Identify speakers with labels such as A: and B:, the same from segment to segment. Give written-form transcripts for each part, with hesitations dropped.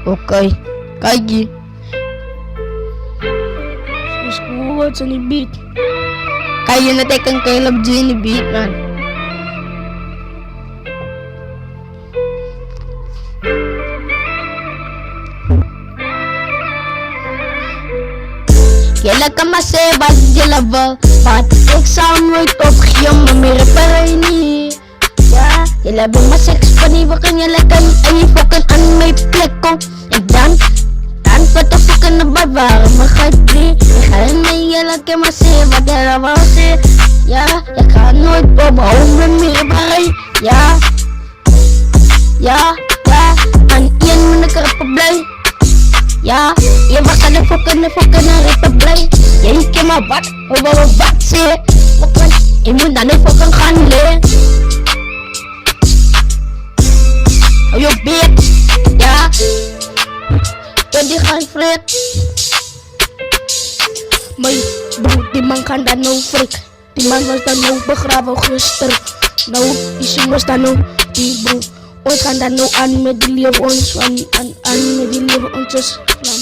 A: Okay, Kaigi. Squad sa ni beat. Kaya na tekang kay Love G ni beat man. Yalla ka masebad jalava Bat exam right of khiyam mamira paraini Ya yalla bang masex pani bakan yalla kan ay fokan an may pleko exam tan patokan na babar makhadri khan may yalla ka masebad jalava se ya ya kanod po baum mamira paray ya an iyan mo nagka-pablay Ya, baka na fokan na repablay. Yan ke mabat, mababat si fokan. Imun na fokan kanle. Ayo beat, ya. Pwede kan freak. May buti mang kanda no freak. Timan was da no bakravo gister. No isim was da no tibro. Oy kanda no an medilier ons an medilier ons lam.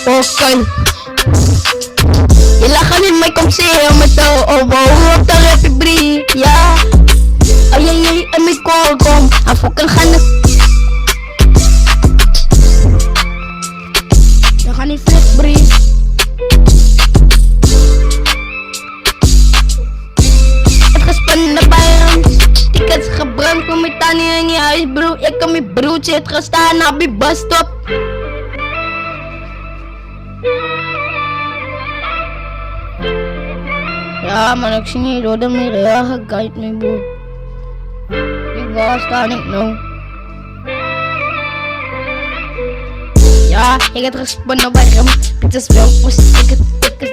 A: Okay. Ila kanin may komsiyo mato o bawag ta refibri ya. Ay may kolkom afukan khanak. Ya kanin flip bri. Atras pan na bayram. Tikat sa kabram kung may tani ni ay bro. Ya kami bro chet kasta na bi bus stop. Ya manak sini roda may reha kahit may bro. Iwas tanik no. Ya higat respon na bayram. Pitas bro pus tikat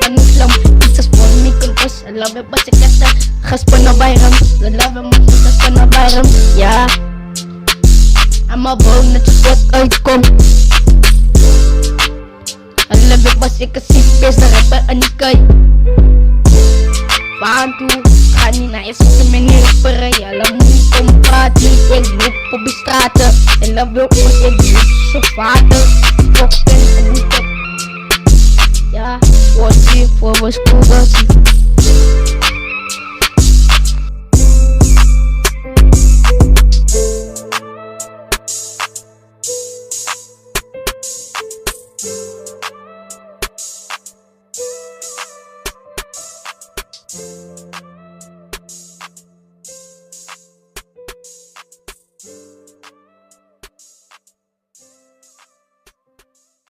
A: tanik lam. Pitas pon mi kulpas alabe pa sikata. Respon na bayram. Lalabe mo pitas pa na bayram. Ya ama bong na chukot ay kom. Alabe pa sikasipes na rapa anikay. Bantu kanina es menir peraya lamun kompati el grupo bistrata el love el sofata fokken ya wasi for was